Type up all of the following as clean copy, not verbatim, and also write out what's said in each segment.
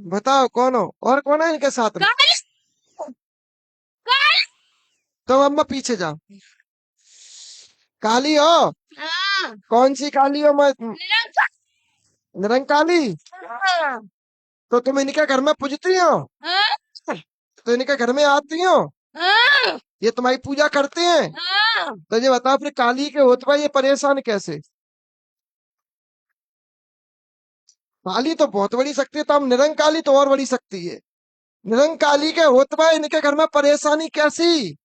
बताओ कौन हो और कौन है इनके साथ में। काली काली। तो अम्मा पीछे जाओ। काली हो। हाँ, कौन सी काली हो मैं। निरंकार। निरंकाली। हाँ, तो तुम इनके घर में पूजती हो। हाँ, तो इनके घर में आती हो। हाँ, ये तुम्हारी पूजा करते हैं। हाँ। तो ये बताओ फिर काली के होते हुए ये परेशान कैसे। काली तो बहुत बड़ी शक्ति है तो हम निरंकाली तो और बड़ी शक्ति है। निरंकाली के होते हुए इनके घर में परेशानी कैसी।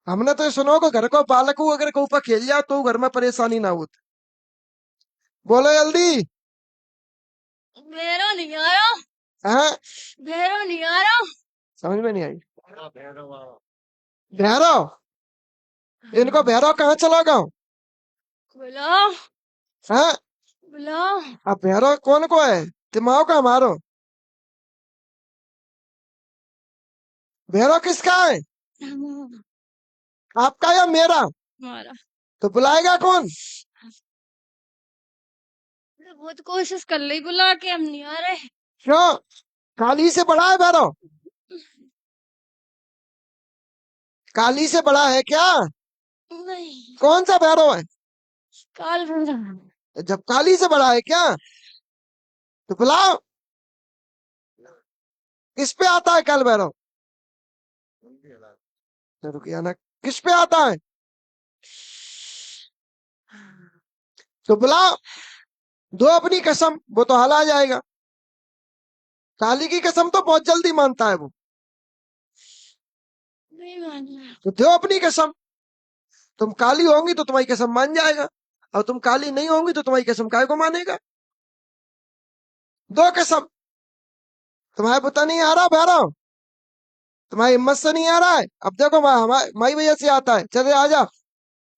हमने तो ये सुना होगा घर को बालक को अगर के ऊपर खेल जाए तो घर में परेशानी ना होती। बोलो जल्दी। भैरव नहीं आ रहा। हाँ। भैरव नहीं आ रहा। समझ में नहीं आई। भैरव। इनको भैरव कहाँ चला गाँव। बुलाओ, हाँ। बुलाओ। अब भैरव कौन को है। दिमाग का मारो। भैरव किसका है। आपका या मेरा। हमारा। तो बुलाएगा कौन। बहुत कोशिश कर ली बुला के, हम नहीं आ रहे। क्यों। काली से बड़ा है भैरव। काली से बड़ा है क्या। नहीं। कौन सा भैरव है। काल भैरव। जब काली से बड़ा है क्या तो बुलाओ। किस पे आता है कल भैरव। तो रुकिए ना। किस पे आता है तो बुलाओ। दो अपनी कसम वो तो हल आ जाएगा। काली की कसम तो बहुत जल्दी मानता है वो। नहीं मानना। तो दो अपनी कसम। तुम काली होंगी तो तुम्हारी कसम मान जाएगा। और तुम काली नहीं होंगी तो तुम्हारी कसम काय को मानेगा। दो कसम। तुम्हारे पता नहीं आ रहा भैरव। तुम्हारी हिम्मत से नहीं आ रहा है। अब देखो हमारे माई भैया से आता है। चले आजा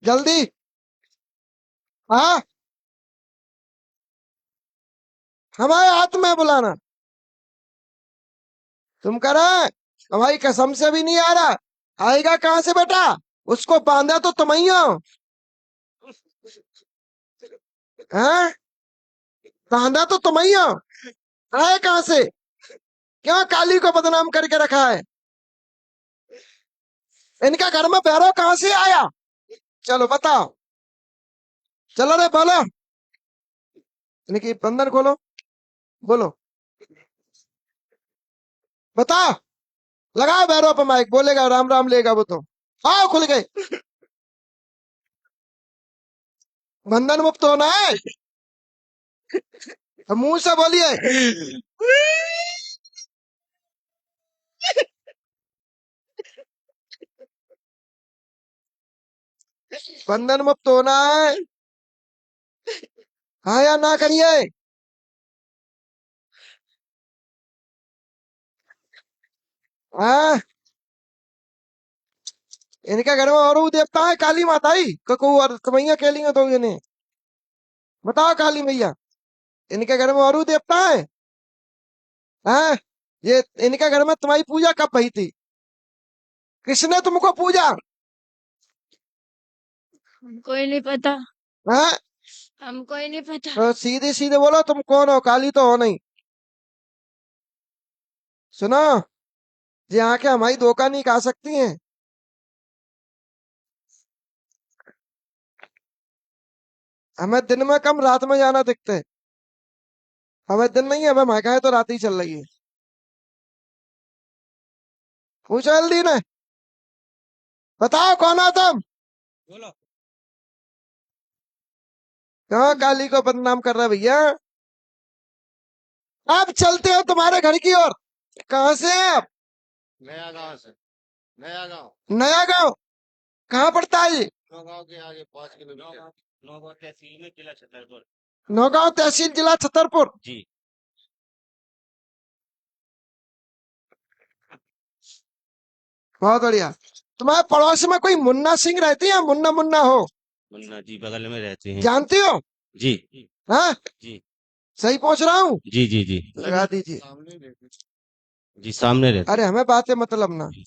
जल्दी। हाँ। हमारे हाथ में बुलाना। तुम कर रहे हमारी कसम से भी नहीं आ रहा। आएगा कहाँ से बेटा। उसको बांधा तो तुम ही हो। हैं? बांधा तो तुम ही हो। आए कहाँ से। क्यों काली को बदनाम करके रखा है। इनका घर में भैरव कहाँ से आया। चलो बताओ। चलो रे बोलो। इनकी बंधन खोलो। बोलो। बताओ। लगाओ भैरव पे माइक बोलेगा राम राम लेगा वो तो। आओ खुल गए। बंधन मुक्त होना है। अब मुंह से बोलिए। बंधन मुक्त होना है। हाँ या ना करिए। हाँ। इनके घर में और भी देवता है काली माता ही को और कमैया केली तो इन्हें बताओ काली मैया। इनके घर में और भी देवता है। हाँ। ये इनके घर में तुम्हारी पूजा कब भई थी। किसने तुमको पूजा। हमको ही नहीं पता। हाँ। हमको ही नहीं पता। तो सीधे सीधे बोलो तुम कौन हो काली तो हो नहीं। सुनो। ये आंखें हमारी धोखा नहीं खा सकती हैं। हमें दिन में कम रात में जाना दिखते है। हमें दिन नहीं है हमें महका है तो रात ही चल रही है। पूछो जल्दी ने। बताओ कौन हो तुम। बोलो। कहाँ काली को बदनाम कर रहे भैया। आप चलते हो तुम्हारे घर की ओर। कहाँ से हैं आप। नया गांव से। नया गांव। नया गांव। कहाँ पड़ता है ये। नौगांव के आगे 5 किलोमीटर। नौगांव तहसील में जिला छतरपुर। नौगांव तहसील जिला छतरपुर। जी। बहुत बढ़िया। तुम्हारे पड़ोस में कोई मुन्ना सिंह रहती है मुन्ना मुन्ना हो। मुन्ना जी बगल में रहते हैं। जानती हो। जी। हाँ। जी। सही पहुंच रहा हूँ। जी जी जी। लगा दीजिए। सामने रहते। जी सामने रहते अरे हैं। हमें बातें मतलब ना। जी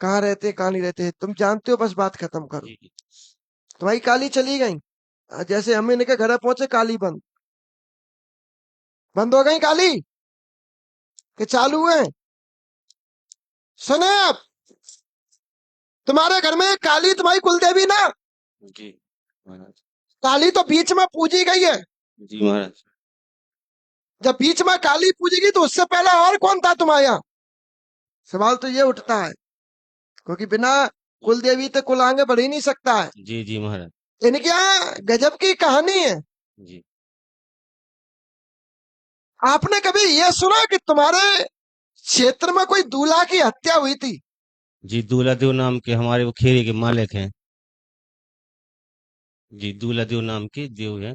कहाँ रहते कहाँ नहीं रहते तुम जानते हो बस बात खत्म करो। जी जी। तुम्हारी काली चली गई। जैसे हम इनके घर पहुंचे काली बंद। बंद हो गई काली कि चालू है? सुने आप, तुम्हारे घर में एक काली तुम्हारी कुलदेवी ना? जी महाराज। काली तो बीच में पूजी गई है। जी महाराज। जब बीच में काली पूजी गई तो उससे पहले और कौन था तुम्हारे यहाँ? सवाल तो ये उठता है, क्योंकि बिना कुलदेवी तो कुल आगे बढ़ ही नहीं सकता है। जी जी महाराज। इनके यहाँ गजब की कहानी है। जी आपने कभी ये सुना कि तुम्हारे क्षेत्र में कोई दूल्हा की हत्या हुई थी? जी, दूल्हा देव नाम के हमारे वो खेरी के मालिक हैं। जी, दूल्हा देव नाम के देव हैं,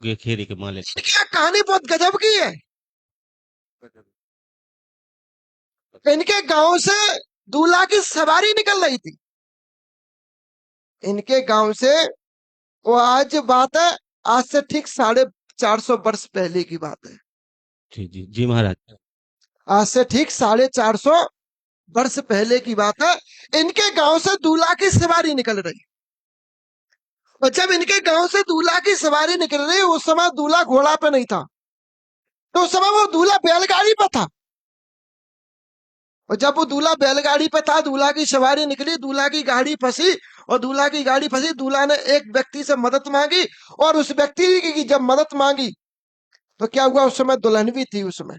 ये खेरी के मालिक। इनकी यहाँ कहानी बहुत गजब की है। इनके गांव से दूल्हा की सवारी निकल रही थी। इनके गांव से, वो आज बात है, आज से ठीक 450 वर्ष पहले की बात है। जी जी जी महाराज। आज से ठीक 450 वर्ष पहले की बात है। इनके गांव से दूल्हा की सवारी निकल रही, और जब इनके गांव से दूल्हा की सवारी निकल रही, उस समय दूल्हा घोड़ा पे नहीं था, तो उस समय वो दूल्हा बैलगाड़ी पे था। और जब वो दूल्हा बैलगाड़ी पे था, दूल्हा की सवारी निकली, दूल्हा की गाड़ी फंसी, और दूल्हा की गाड़ी फंसी, दूल्हा ने एक व्यक्ति से मदद मांगी, और उस व्यक्ति की जब मदद मांगी तो क्या हुआ, उस समय दुल्हन भी थी। उसमें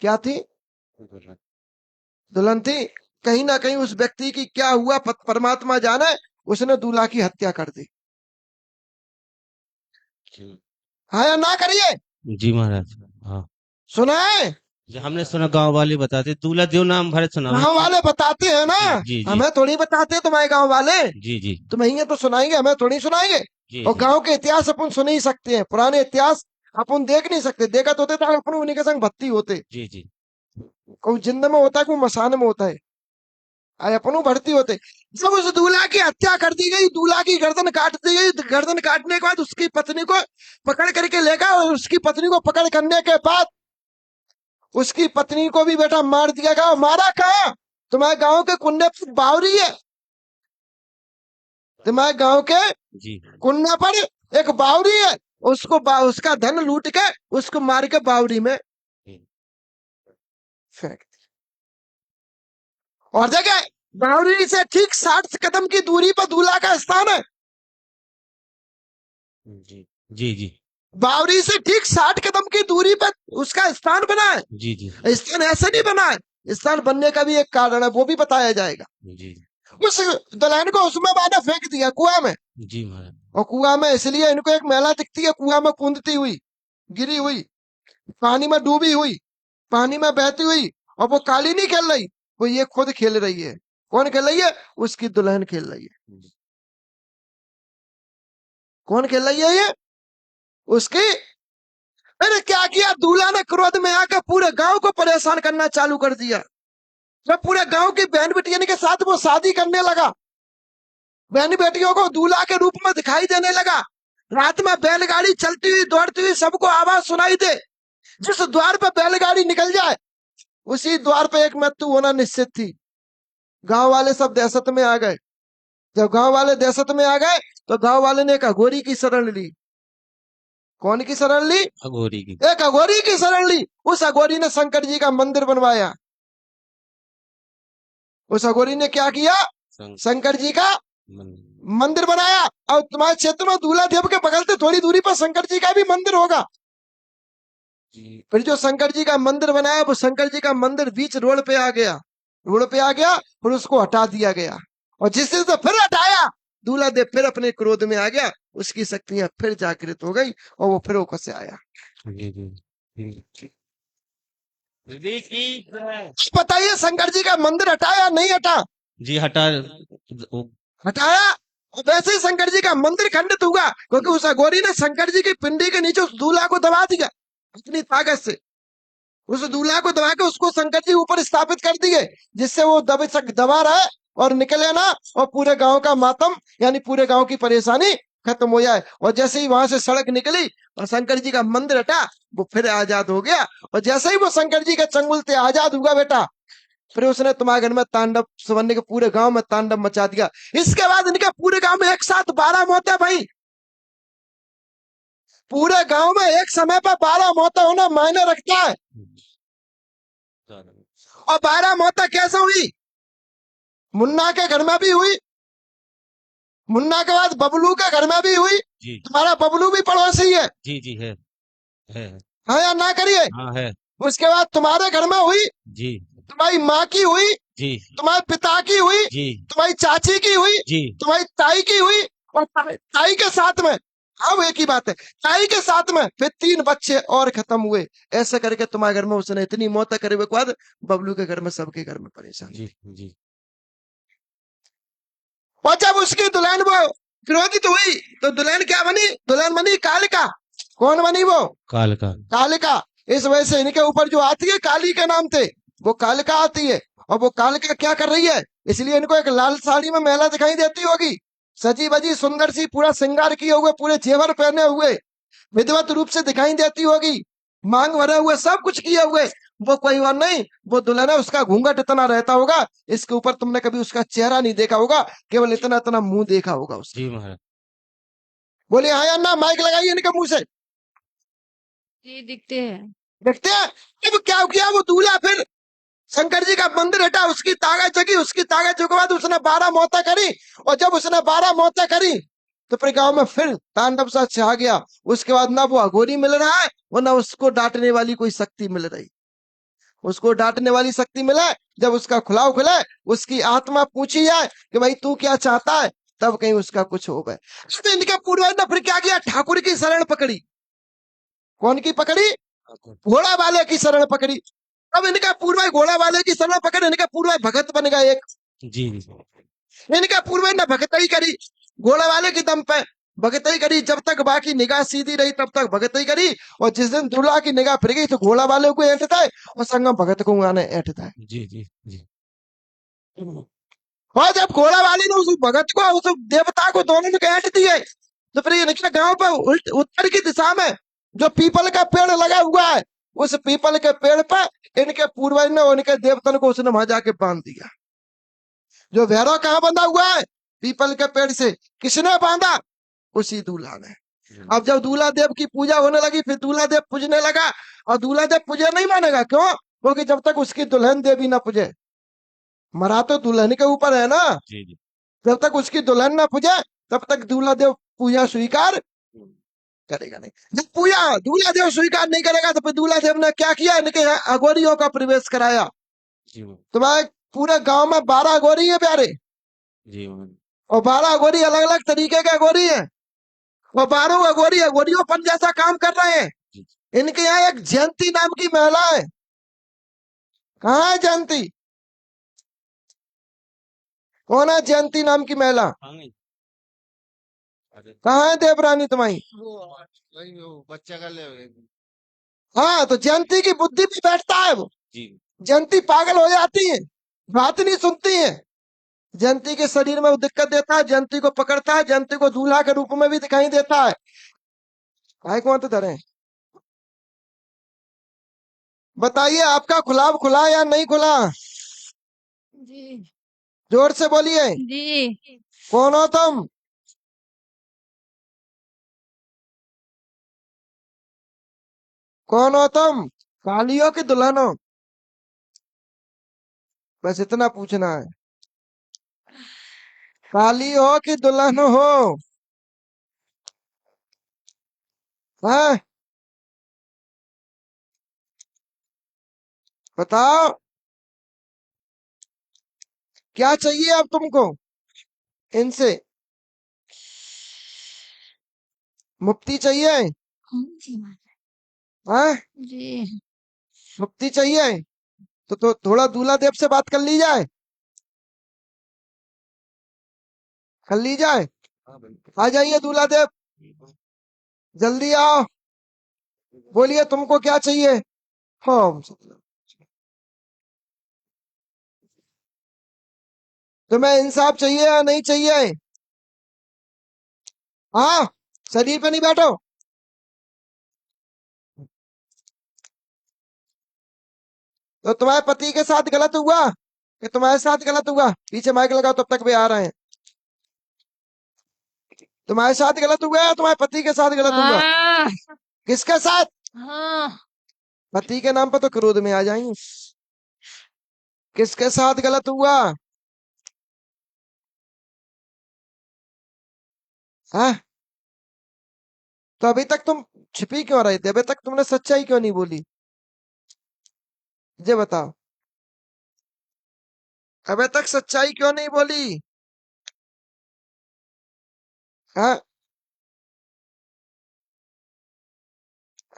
क्या थी? दुल्हन थी। कहीं ना कहीं उस व्यक्ति की क्या हुआ परमात्मा जाने, उसने दूल्हा की हत्या कर दी। हाँ या ना करिए? जी महाराज। हाँ सुना है? जी, हमने सुना, गांव वाले बताते, दूल्हा देव नाम भरे सुना गांव वाले बताते हैं ना, जी जी जी हमें थोड़ी बताते हैं तुम्हारे गांव वाले। जी जी तुम्हें ये तो सुनाएंगे, हमें थोड़ी सुनाएंगे। जी और जी गांव के इतिहास अपन सुन ही सकते हैं, पुराने इतिहास अपन देख नहीं सकते। देखा तो होते तो अपन उन्हीं के संग भक्ति होते। जी जी कोई जिंद में होता है, कोई मसान में होता है, आए अपनों भर्ती होते। जब उस दूल्हा की हत्या कर दी गई, दूल्हा की गर्दन काट दी गई, गर्दन काटने के बाद उसकी पत्नी को पकड़ करके ले गया, और उसकी पत्नी को पकड़ करने के बाद उसकी पत्नी को भी बेटा मार दिया गया। मारा कहाँ? तुम्हारे गांव के कुंडे पर बावरी है। तुम्हारे गांव के जी कुंडे पर एक बावरी है, उसको उसका धन लूट के उसको मार के बावरी में फेंक दिया। और जगह बावरी से ठीक 60 कदम की दूरी पर दूल्हा का स्थान है। जी जी जी बावरी से ठीक 60 कदम की दूरी पर उसका स्थान बना है। जी जी स्थान ऐसे नहीं बना है, स्थान बनने का भी एक कारण है, वो भी बताया जाएगा। जी उस दुल्हन को उसमें बाने फेंक दिया, कुआं में। जी महाराज। और कुआं में इसलिए इनको एक महिला दिखती है, कुआं में कूदती हुई, गिरी हुई, पानी में डूबी हुई, पानी में बहती हुई। और वो काली नहीं खेल रही, वो ये खुद खेल रही है। कौन खेल रही है? उसकी दुल्हन खेल रही है। कौन खेल रही है? ये उसकी। अरे क्या किया दूल्हा ने, क्रोध में आकर पूरे गांव को परेशान करना चालू कर दिया। जब पूरे गांव की बहन बेटियों के साथ वो शादी करने लगा, बहन बेटियों को दूल्हा के रूप में दिखाई देने लगा। रात में बैलगाड़ी चलती हुई दौड़ती हुई सबको आवाज सुनाई दे। जिस द्वार पर बैलगाड़ी निकल जाए, उसी द्वार पर एक मृत्यु होना निश्चित थी। गांव वाले सब दहशत में आ गए। जब गांव वाले दहशत में आ गए, तो गांव वाले ने एक अघोरी की शरण ली। कौन की शरण ली? अघोरी की। एक अघोरी की शरण ली। उस अघोरी ने शंकर जी का मंदिर बनवाया। उस अघोरी ने क्या किया? शंकर जी का मंदिर बनाया। और तुम्हारे क्षेत्र में दूल्हा देव के बगल से थोड़ी दूरी पर शंकर जी का भी मंदिर होगा। फिर जो शंकर जी का मंदिर बनाया, वो शंकर जी का मंदिर बीच रोड पे आ गया। रोड पे आ गया, फिर उसको हटा दिया गया। और जिस दिन से फिर हटाया, दूल्हा देव फिर अपने क्रोध में आ गया, उसकी शक्तियां फिर जागृत हो गई, और वो फिर ऊपर से आया। बताइए, शंकर जी का मंदिर हटाया नहीं हटा? जी हटा। हटाया। और वैसे ही शंकर जी का मंदिर खंडित हुआ, क्योंकि उस अघोरी ने शंकर जी की पिंडी के नीचे उस दूल्हा को दबा दिया अपनी ताकत से। उस दूल्हा को दबा के उसको शंकर जी ऊपर स्थापित कर दिए, जिससे वो दबा रहे और निकले ना, और पूरे गांव का मातम यानी पूरे गांव की परेशानी खत्म हो जाए। और जैसे ही वहां से सड़क निकली और शंकर जी का मंदिर हटा, वो फिर आजाद हो गया। और जैसे ही वो शंकर जी के चंगुल से आजाद हुआ बेटा, फिर उसने तुम्हारे घर में तांडव सुवर्ण के पूरे गांव में तांडव मचा दिया। इसके बाद इनके पूरे गांव में एक साथ 12 मौतें भाई। पूरे गांव में एक समय पर 12 मौतें होना मायने रखता है। और 12 मौतें कैसे हुई? मुन्ना के घर में भी हुई, मुन्ना के बाद बबलू के घर में भी हुई। जी तुम्हारा बबलू भी पड़ोसी है, जी है है हाँ या ना करिए। हाँ है उसके बाद तुम्हारे घर में हुई, जी तुम्हारी माँ की हुई, जी तुम्हारे पिता की हुई, जी तुम्हारी चाची की हुई, जी तुम्हारी ताई की हुई, और ताई के साथ में, हाँ वो एक ही बात है, ताई के साथ में फिर 3 बच्चे और खत्म हुए। ऐसे करके तुम्हारे घर में उसने इतनी मौतें करे हुए के बाद बबलू के घर में, सबके घर में परेशान। जी जी और जब उसकी दुल्हन वो क्रोधित हुई तो दुल्हन क्या बनी? दुल्हन बनी कालिका। कौन बनी वो? काल का कालिका। इस वजह से इनके ऊपर जो आती है काली के नाम से, वो कालिका आती है। और वो कालिका क्या कर रही है? इसलिए इनको एक लाल साड़ी में महिला दिखाई देती होगी, सजी बजी सुंदर सी, पूरा श्रृंगार किए हुए, पूरे जेवर पहने हुए, विधिवत रूप से दिखाई देती होगी, मांग भरे हुए, सब कुछ किए हुए। वो कोई और नहीं, वो दुल्हन है। उसका घूंघट इतना रहता होगा, इसके ऊपर तुमने कभी उसका चेहरा नहीं देखा होगा, केवल इतना इतना मुंह देखा होगा उसका। जी महाराज बोले हाँ या ना? माइक लगाइए इनके मुंह से। जी दिखते हैं। देखते हैं। अब क्या किया वो दूल्हा? फिर शंकर जी का मंदिर हटा, उसकी ताकत जगी, उसकी ताकत जगने के बाद उसने 12 मौतें करी। और जब उसने 12 मौतें करी तो फिर गांव में फिर तांडव सा छा गया। उसके बाद ना वो अघोरी मिल रहा है और ना उसको डांटने वाली कोई शक्ति मिल रही। उसको डांटने वाली शक्ति मिले जब उसका खुलाव खुले, उसकी आत्मा पूछी जाए कि भाई तू क्या चाहता है, तब कहीं उसका कुछ हो गए। तो इनके पूर्वज ने फिर क्या किया? ठाकुर की शरण पकड़ी। कौन की पकड़ी? घोड़ा वाले की शरण पकड़ी। अब इनका पूर्वज घोड़ा वाले की शरण पकड़, इनका पूर्वज भगत बन गया एक। जी इनका पूर्वज ने भगतई करी, घोड़ा वाले की दम पे भगतई करी। जब तक बाकी निगाह सीधी रही तब तक भगतई करी। और जिस दिन दूल्हा की निगाह फिर गई तो घोड़ा वाले को ऐंठता है और संगम भगत को आने ऐंठता है। जी जी जी और जब घोड़ा वाले ने उस भगत को, उस देवता को, दोनों ने ऐंठ दिए, तो फिर इनके गांव पर उत्तर की दिशा में जो पीपल का पेड़ लगा हुआ है, उस पीपल के पेड़ पर इनके पूर्वज ने, उनके देवतन को उसने वहां जाके बांध दिया। जो भैरव कहाँ बंधा हुआ है? पीपल के पेड़ से। किसने बांधा? उसी दूल्हा ने। अब जब दूल्हा देव की पूजा होने लगी, फिर दूल्हा देव पूजने लगा। और दूल्हा देव पूजे नहीं मानेगा, क्यों? क्योंकि जब तक उसकी दुल्हन देवी ना पूजे, मरा तो दुल्हन के ऊपर है ना। जी जी जब तक उसकी दुल्हन ना पूजे तब तक दूल्हा देव पूजा स्वीकार करेगा नहीं। जब पूजा दूल्हा देव स्वीकार नहीं करेगा तो फिर दूल्हा देव ने क्या किया? इनके यहाँ अघोरियों का प्रवेश कराया। जी तुम्हारे पूरे गांव में 12 अघोरी है प्यारे, जी महाराज और 12 अघोरी अलग अलग तरीके के अघोरी हैं। वो 12 अघोरी अघोरियोंपन जैसा काम कर रहे हैं। जी इनके यहाँ एक जयंती नाम की महिला है। कहाँ है जयंती? कौन है जयंती नाम की महिला? हाँ नहीं अरे कहाँ है देवरानी तुम्हारी? वो बच्चा का ले हाँ, तो जयंती की बुद्धि भी बैठता है वो। जी जयंती पागल हो जाती है, बात नहीं सुनती है। जयंती के शरीर में वो दिक्कत देता है, जयंती को पकड़ता है, जयंती को दूल्हा के रूप में भी दिखाई देता है। भाई कौन तो धरे? बताइए, आपका खुलाव खुला या नहीं खुला? जी जोर से बोलिए। जी कौन हो तुम? कौन हो तुम? कालियों की दुल्हन हो? बस इतना पूछना है। काली हो कि दुल्हन हो? हाँ, बताओ, क्या चाहिए अब तुमको इनसे? मुक्ति चाहिए? जी हाँ, जी मुक्ति चाहिए तो थोड़ा दूल्हा देव से बात कर ली जाए। कर ली जाए। आ जाइए दूल्हा देव, जल्दी आओ। बोलिए तुमको क्या चाहिए? हाँ, तुम्हें इंसाफ चाहिए या नहीं चाहिए? हाँ, शरीर पे नहीं बैठो। तो तुम्हारे पति के साथ गलत हुआ कि तुम्हारे साथ गलत हुआ? पीछे माइक लगाओ, तब तक वे आ रहे हैं। तुम्हारे साथ गलत हुआ या तुम्हारे पति के साथ गलत हुआ? हाँ किसके साथ? हाँ पति के नाम पर तो क्रोध में आ जाएंगे। किसके साथ गलत हुआ? हाँ, तो अभी तक तुम छिपी क्यों रहे थे? अभी तक तुमने सच्चाई क्यों नहीं बोली? ये बताओ, अभी तक सच्चाई क्यों नहीं बोली? हाँ,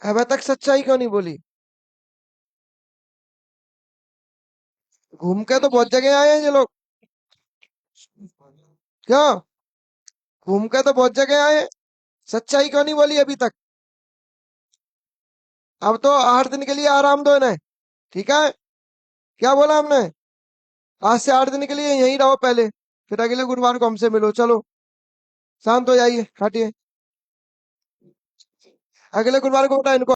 अभी तक सच्चाई क्यों नहीं बोली? घूम के तो बहुत जगह आए हैं ये लोग। क्यों? घूम के तो बहुत जगह आए हैं। सच्चाई क्यों नहीं बोली अभी तक? अब तो 8 दिन के लिए आराम दो इन्हें, ठीक है? क्या बोला हमने? आज से 8 दिन के लिए यहीं रहो पहले, फिर अगले गुरुवार को हमसे मिलो। चलो, शांत हो जाइए, हटिए। अगले गुरुवार को बेटा इनको